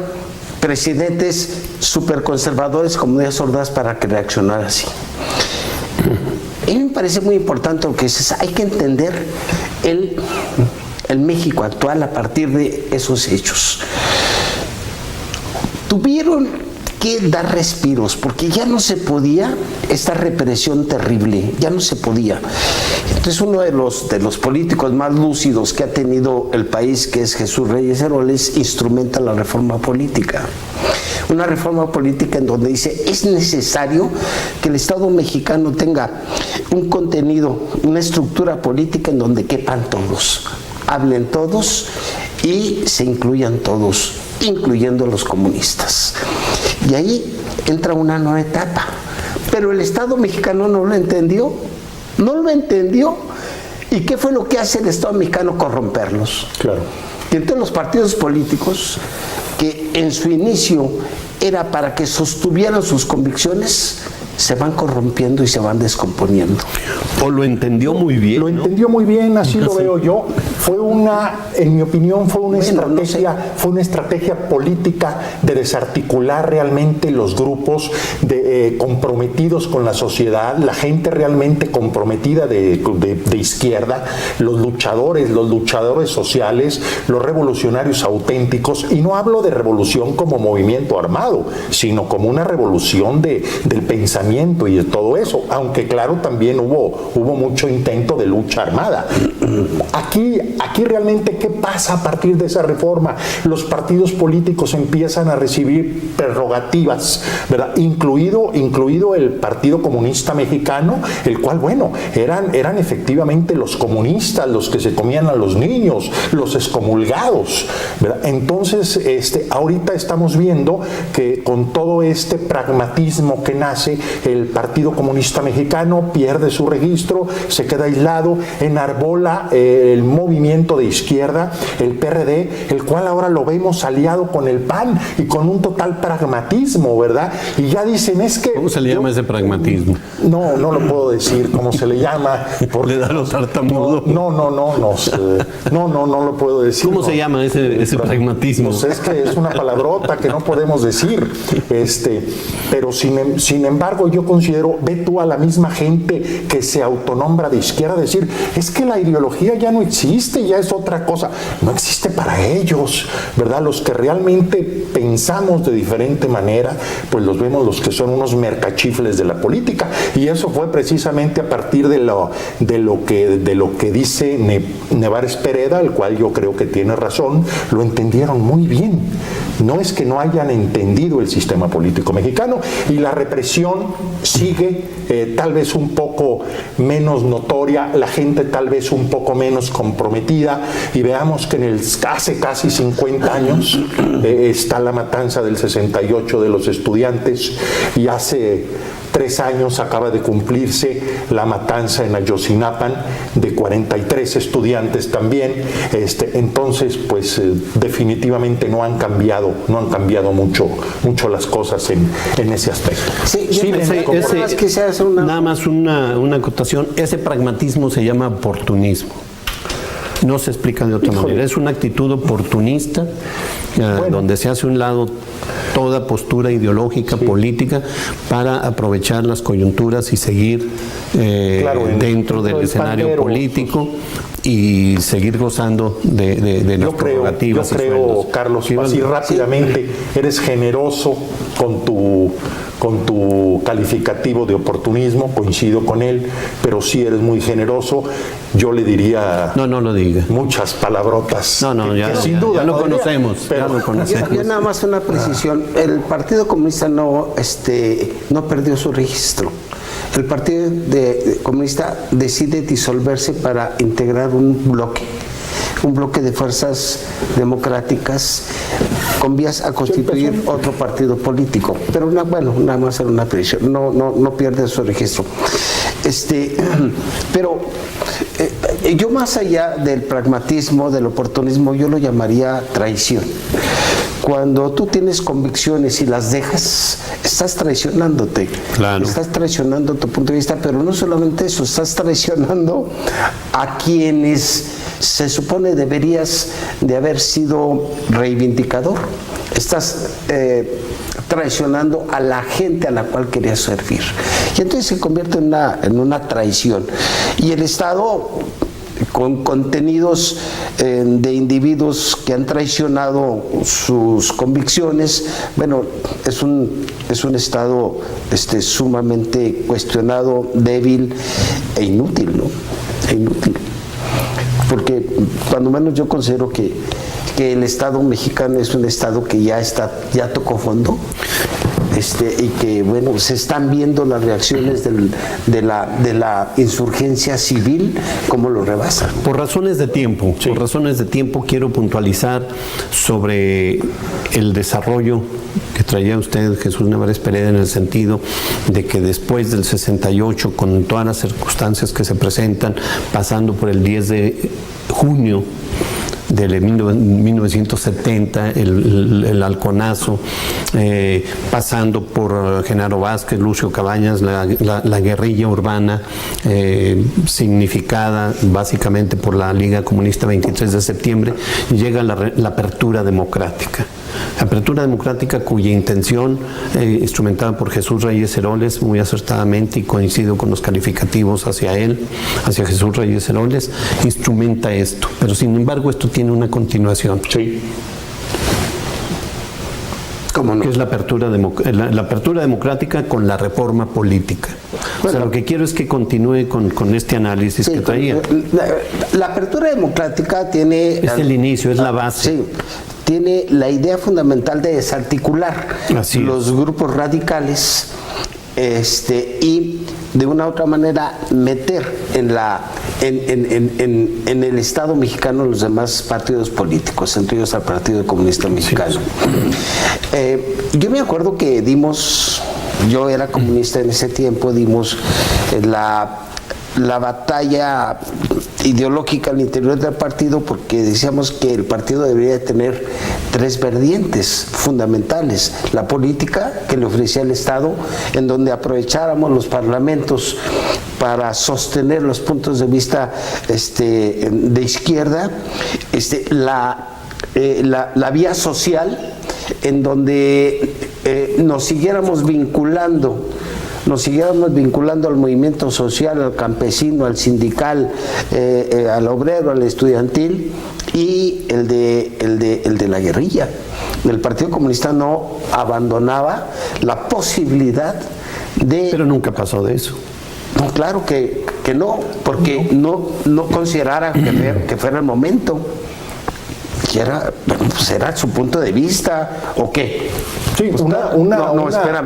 presidentes superconservadores como Díaz Ordaz para que reaccionara así. A mí me parece muy importante lo que dices. Hay que entender el México actual a partir de esos hechos. Tuvieron que dar respiros, porque ya no se podía esta represión terrible, ya no se podía. Entonces uno de los políticos más lúcidos que ha tenido el país, que es Jesús Reyes Heroles, instrumenta la reforma política. Una reforma política en donde dice, es necesario que el Estado mexicano tenga un contenido, una estructura política en donde quepan todos, hablen todos y se incluyan todos, incluyendo a los comunistas. Y ahí entra una nueva etapa. Pero el Estado mexicano no lo entendió. ¿Y qué fue lo que hace el Estado mexicano? Corromperlos. Claro. Y entonces los partidos políticos, que en su inicio era para que sostuvieran sus convicciones, se van corrompiendo y se van descomponiendo. O lo entendió muy bien. Lo entendió muy bien, así lo veo yo. Fue en mi opinión, fue una estrategia política de desarticular realmente los grupos comprometidos con la sociedad, la gente realmente comprometida de izquierda, los luchadores sociales, los revolucionarios auténticos. Y no hablo de revolución como movimiento armado, sino como una revolución del pensamiento y de todo eso, aunque claro también hubo mucho intento de lucha armada. Aquí realmente, ¿qué pasa a partir de esa reforma? Los partidos políticos empiezan a recibir prerrogativas, ¿verdad? Incluido el Partido Comunista Mexicano, el cual, bueno, eran efectivamente los comunistas los que se comían a los niños, los excomulgados, ¿verdad? Entonces, ahorita estamos viendo que con todo este pragmatismo que nace, el Partido Comunista Mexicano pierde su registro, se queda aislado, enarbola el movimiento de izquierda, el PRD, el cual ahora lo vemos aliado con el PAN y con un total pragmatismo, ¿verdad? Y ya dicen, es que... ¿Cómo se le llama ese pragmatismo? No lo puedo decir cómo se le llama. ¿Le da los tartamudos? No lo puedo decir. ¿Cómo se llama ese pragmatismo? Pues es que es una palabrota que no podemos decir. Pero sin embargo, yo considero, ve tú a la misma gente que se autonombra de izquierda decir, es que la ideología ya no existe, ya es otra cosa. No existe para ellos, ¿verdad? Los que realmente pensamos de diferente manera, pues los vemos los que son unos mercachifles de la política. Y eso fue precisamente a partir de lo que dice Nevares Pereda, el cual yo creo que tiene razón, lo entendieron muy bien. No es que no hayan entendido el sistema político mexicano, y la represión sigue tal vez un poco menos notoria, la gente tal vez un poco menos comprometida, y veamos que hace casi 50 años está la matanza del 68 de los estudiantes, y hace 3 años acaba de cumplirse la matanza en Ayotzinapan de 43 estudiantes también. Entonces, pues definitivamente no han cambiado mucho las cosas en ese aspecto. Nada más una acotación. Ese pragmatismo se llama oportunismo. No se explica de otra manera. Es una actitud oportunista, donde se hace a un lado toda postura ideológica, política, para aprovechar las coyunturas y seguir dentro del escenario político y seguir gozando de las prerrogativas. Yo creo, Carlos, así rápidamente, eres generoso con con tu calificativo de oportunismo, coincido con él, pero sí eres muy generoso. Yo le diría No lo diga. muchas palabrotas. No, ya, sin ya, duda ya lo podría, conocemos, pero- ya lo conocemos. Yo nada más una precisión. El Partido Comunista no perdió su registro. El Partido Comunista decide disolverse para integrar un bloque de fuerzas democráticas con vías a constituir otro partido político. Pero nada más era una precisión. No pierde su registro. Pero yo, más allá del pragmatismo, del oportunismo, yo lo llamaría traición. Cuando tú tienes convicciones y las dejas, estás traicionándote. Claro. Estás traicionando tu punto de vista, pero no solamente eso, estás traicionando a quienes se supone deberías de haber sido reivindicador. Estás traicionando a la gente a la cual querías servir. Y entonces se convierte en una traición. Y el Estado, con contenidos de individuos que han traicionado sus convicciones, es un Estado sumamente cuestionado, débil e inútil, ¿no? Inútil. Porque cuando menos yo considero que el Estado mexicano es un Estado que ya tocó fondo. Y que se están viendo las reacciones de la insurgencia civil como lo rebasan. Por razones de tiempo, quiero puntualizar sobre el desarrollo que traía usted, Jesús Nevares Pereda, en el sentido de que después del 68, con todas las circunstancias que se presentan, pasando por el 10 de junio de 1970, el halconazo, pasando por Genaro Vázquez, Lucio Cabañas, la guerrilla urbana, significada básicamente por la Liga Comunista 23 de septiembre, llega la apertura democrática. Apertura democrática cuya intención, instrumentada por Jesús Reyes Heroles, muy acertadamente, y coincido con los calificativos hacia él, hacia Jesús Reyes Heroles, instrumenta esto. Pero sin embargo esto tiene una continuación. Sí. ¿Cómo no? Que es la apertura democrática con la reforma política. O sea, lo que quiero es que continúe con este análisis que traía. La apertura democrática tiene... Es el inicio, es la base. Sí, tiene la idea fundamental de desarticular los grupos radicales y de una u otra manera meter en el Estado mexicano los demás partidos políticos, entre ellos al Partido Comunista Mexicano. Yo me acuerdo que yo era comunista en ese tiempo, dimos la batalla ideológica al interior del partido, porque decíamos que el partido debería tener tres vertientes fundamentales: la política que le ofrecía el Estado, en donde aprovecháramos los parlamentos para sostener los puntos de vista de izquierda, la vía social, en donde nos siguiéramos vinculando al movimiento social, al campesino, al sindical, al obrero, al estudiantil, y el de la guerrilla. El Partido Comunista no abandonaba la posibilidad de... Pero nunca pasó de eso. No, claro que no, porque no considerara que fuera el momento. Que era su punto de vista, ¿o qué? Sí,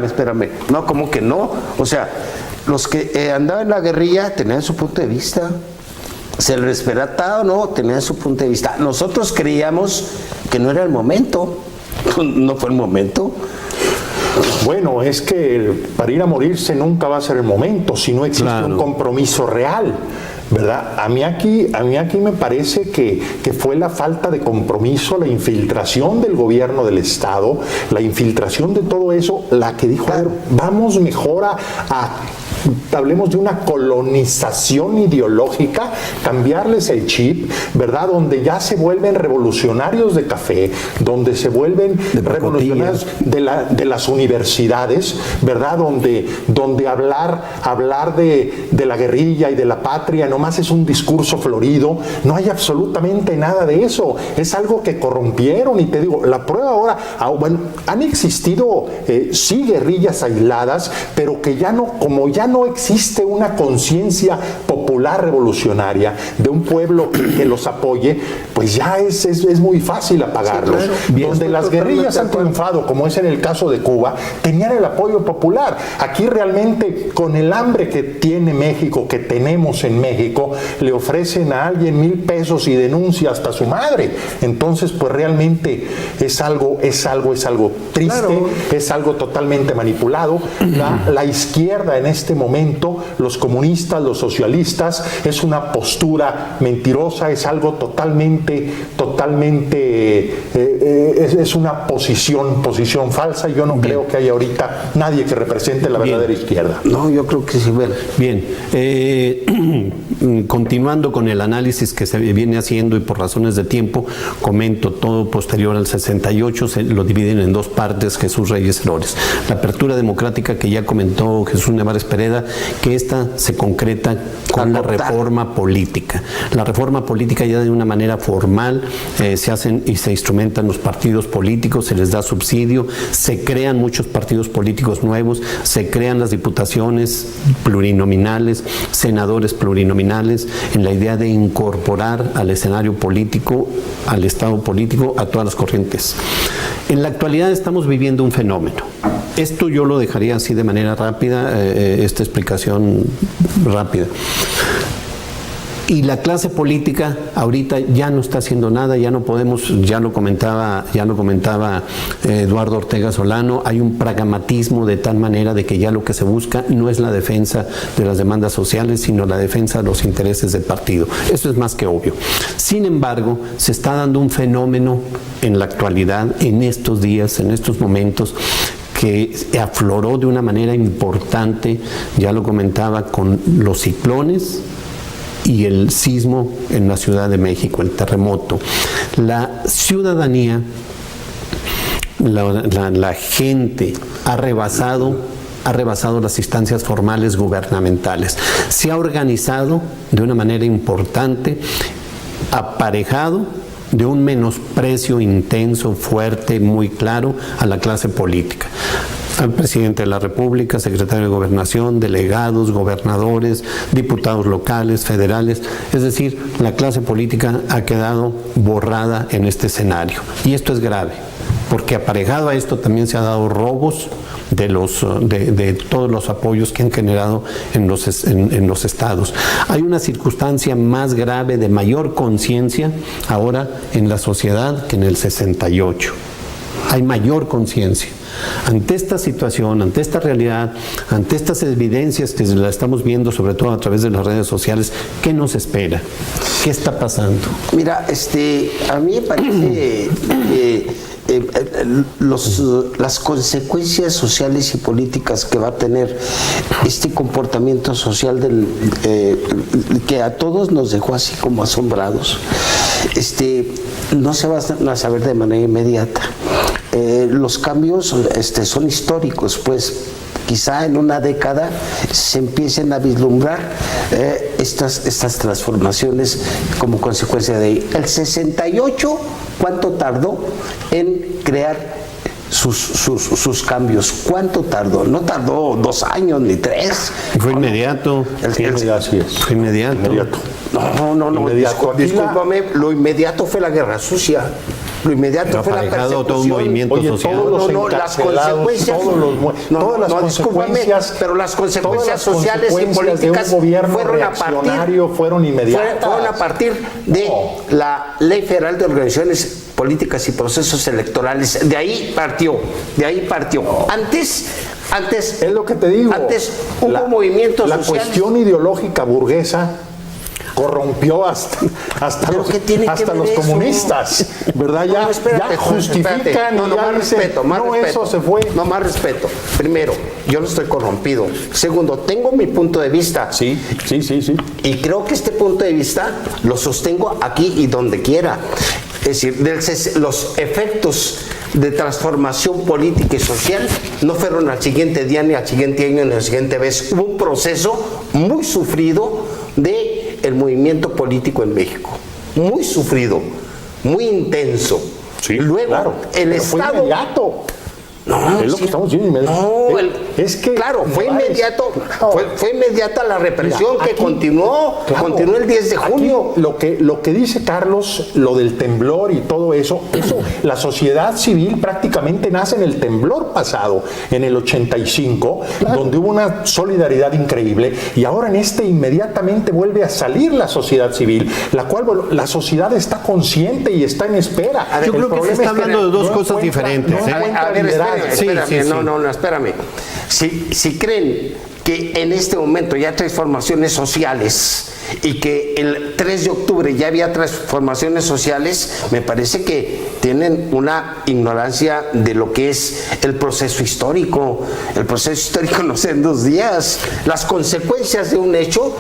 Espérame. No, ¿cómo que no? O sea, los que andaban en la guerrilla tenían su punto de vista. Se les respetaba o no, tenían su punto de vista. Nosotros creíamos que no era el momento. No fue el momento. Bueno, es que para ir a morirse nunca va a ser el momento, si no existe un compromiso real, ¿verdad? A mí aquí me parece que fue la falta de compromiso, la infiltración del gobierno del Estado, la infiltración de todo eso, la que dijo, vamos mejor a hablemos de una colonización ideológica, cambiarles el chip, ¿verdad? Donde ya se vuelven revolucionarios de café, donde se vuelven revolucionarios de las universidades, ¿verdad? Donde hablar de la guerrilla y de la patria nomás es un discurso florido. No hay absolutamente nada de eso. Es algo que corrompieron, y te digo, la prueba ahora, bueno, han existido sí guerrillas aisladas, pero que ya no, como ya no existe una conciencia popular revolucionaria de un pueblo que los apoye, pues ya es muy fácil apagarlos. Sí, claro. Donde las guerrillas han triunfado, como es en el caso de Cuba, tenían el apoyo popular. Aquí realmente, con el hambre que tiene México, que tenemos en México, le ofrecen a alguien 1,000 pesos y denuncia hasta su madre. Entonces, pues realmente es algo triste, claro. Es algo totalmente manipulado. La izquierda en este momento, los comunistas, los socialistas, es una postura mentirosa, es algo totalmente es una posición falsa. Yo no creo que haya ahorita nadie que represente la verdadera izquierda. No, yo creo que sí. Bien, continuando con el análisis que se viene haciendo, y por razones de tiempo comento todo posterior al 68, se lo dividen en dos partes, Jesús Reyes Flores. La apertura democrática, que ya comentó Jesús Nevares Pereda, que esta se concreta con la reforma política. La reforma política ya de una manera formal se hacen y se instrumentan los partidos políticos, se les da subsidio, se crean muchos partidos políticos nuevos, se crean las diputaciones plurinominales, senadores plurinominales, en la idea de incorporar al escenario político, al Estado político, a todas las corrientes. En la actualidad estamos viviendo un fenómeno. Esto yo lo dejaría así de manera rápida, esta explicación rápida. Y la clase política ahorita ya no está haciendo nada, ya no podemos, ya lo comentaba Eduardo Ortega Solano, hay un pragmatismo de tal manera de que ya lo que se busca no es la defensa de las demandas sociales, sino la defensa de los intereses del partido. Eso es más que obvio. Sin embargo, se está dando un fenómeno en la actualidad, en estos días, en estos momentos, que afloró de una manera importante, ya lo comentaba, con los ciclones y el sismo en la Ciudad de México, el terremoto. La ciudadanía, la gente ha rebasado las instancias formales gubernamentales. Se ha organizado de una manera importante, aparejado de un menosprecio intenso, fuerte, muy claro a la clase política. Al presidente de la República, secretario de Gobernación, delegados, gobernadores, diputados locales, federales. Es decir, la clase política ha quedado borrada en este escenario. Y esto es grave, porque aparejado a esto también se han dado robos de todos los apoyos que han generado en los estados. Hay una circunstancia más grave, de mayor conciencia ahora en la sociedad que en el 68. Hay mayor conciencia. Ante esta situación, ante esta realidad, ante estas evidencias que la estamos viendo, sobre todo a través de las redes sociales, ¿qué nos espera? ¿Qué está pasando? Mira, a mí me parece las consecuencias sociales y políticas que va a tener este comportamiento social que a todos nos dejó así como asombrados, no se van a saber de manera inmediata. Los cambios son históricos, pues quizá en una década se empiecen a vislumbrar estas transformaciones como consecuencia de el 68. ¿Cuánto tardó en crear sus cambios? ¿Cuánto tardó? No tardó 2 años ni 3. Fue inmediato. Fue inmediato. No, discúlpame, lo inmediato fue la Guerra Sucia. Lo inmediato fue la persecución. Todo un movimiento social. Las consecuencias. Discúlpame, pero las consecuencias sociales y políticas fueron inmediatas. Fueron a partir de la Ley Federal de Organizaciones Políticas y Procesos Electorales. De ahí partió. Antes es lo que te digo. Antes hubo movimientos sociales. La cuestión ideológica burguesa corrompió hasta ¿Pero los, qué tiene que hasta ver los eso? comunistas, ¿verdad? Ya, No, espérate, ya justifican espérate. No, y ya más dicen, respeto, más no, respeto. eso se fue. No, más respeto. Primero, yo no estoy corrompido. Segundo, tengo mi punto de vista. Sí. Y creo que este punto de vista lo sostengo aquí y donde quiera. Es decir, los efectos de transformación política y social no fueron al siguiente día, ni al siguiente año, ni a la siguiente vez. Hubo un proceso muy sufrido del movimiento político en México. Muy sufrido, muy intenso. Sí, Luego, claro, el pero fue Estado... inmediato. No, Es lo sí. que estamos diciendo. No, Es que claro, fue Morales- inmediato, fue inmediata la represión. Mira, que aquí- continuó el 10 de Aquí junio. lo que dice Carlos, lo del temblor y todo eso, la sociedad civil prácticamente nace en el temblor pasado, en el 85, donde hubo una solidaridad increíble, y ahora en este inmediatamente vuelve a salir la sociedad civil, la cual la sociedad está consciente y está en espera. Yo creo que se está hablando de dos cosas diferentes, ¿eh? A ver, espérame, Sí, espérame, sí, sí. no, espérame. Si creen que en este momento ya hay transformaciones sociales y que el 3 de octubre ya había transformaciones sociales, me parece que tienen una ignorancia de lo que es el proceso histórico. El proceso histórico no sé en 2 días. Las consecuencias de un hecho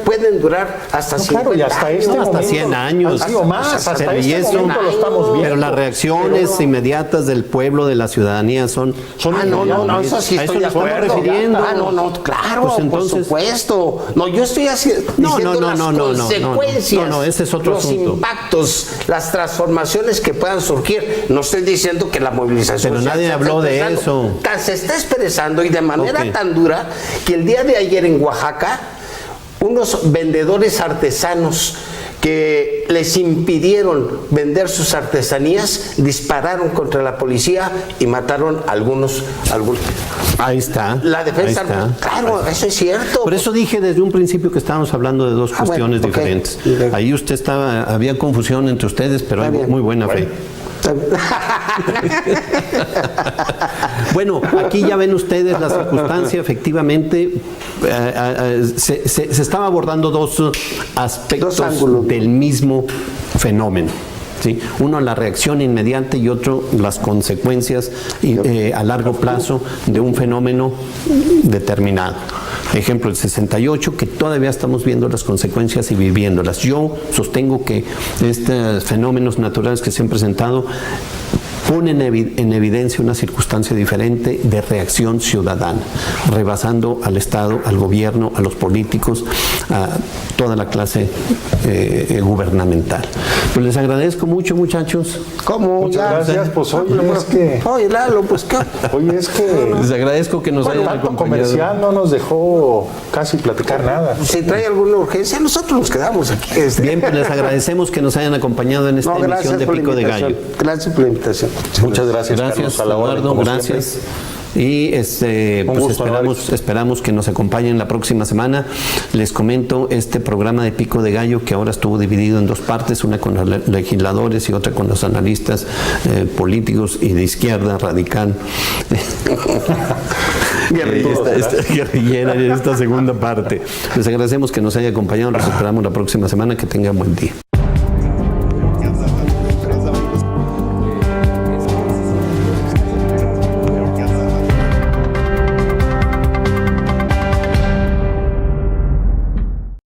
pueden durar hasta 50 claro, y hasta años. este Hasta momento, 100 años. Sí, o más, hasta Pero este y eso- momento lo estamos viendo. Pero las reacciones inmediatas del pueblo, de la ciudadanía son... No, eso sí a eso estoy de nos estamos acuerdo. refiriendo. No, claro, Pues entonces- por supuesto. No, yo estoy diciendo No, las consecuencias, no, ese es otro los asunto. impactos, las transformaciones que puedan surgir. No estoy diciendo que la movilización... Pero social nadie se habló está de expresando. eso. Se está expresando y de manera Ok. tan dura que el día de ayer en Oaxaca, unos vendedores artesanos que les impidieron vender sus artesanías, dispararon contra la policía y mataron a algunos. Ahí está. La defensa, ahí está. claro, eso es cierto. Por eso dije desde un principio que estábamos hablando de dos cuestiones bueno, ok. diferentes. Ahí había confusión entre ustedes, pero Está hay bien. muy buena fe. Bueno, aquí ya ven ustedes la circunstancia, efectivamente, se estaba abordando dos aspectos Dos ángulos. del mismo fenómeno. ¿Sí? Uno, la reacción inmediata, y otro, las consecuencias a largo plazo de un fenómeno determinado. Ejemplo, el 68, que todavía estamos viendo las consecuencias y viviéndolas. Yo sostengo que estos fenómenos naturales que se han presentado ponen en evidencia una circunstancia diferente de reacción ciudadana, rebasando al Estado, al gobierno, a los políticos, a toda la clase gubernamental. Pues les agradezco mucho, muchachos. ¿Cómo? Muchas gracias, pues oye, es que... Oye, Lalo, pues qué. Oye, es que... Les agradezco que nos Bueno, hayan tanto acompañado. comercial no nos dejó casi platicar nada. Si trae alguna urgencia, nosotros nos quedamos aquí. Bien, pues les agradecemos que nos hayan acompañado en esta emisión de por la Pico de Gallo. invitación. Gracias por la invitación. Muchas gracias, Gracias, Carlos, a la orden, Eduardo, como gracias. siempre. Y pues gusto, esperamos que nos acompañen la próxima semana. Les comento este programa de Pico de Gallo, que ahora estuvo dividido en dos partes, una con los legisladores y otra con los analistas políticos y de izquierda radical. Guerrillera en esta segunda parte. Les agradecemos que nos haya acompañado. Los esperamos la próxima semana. Que tengan buen día.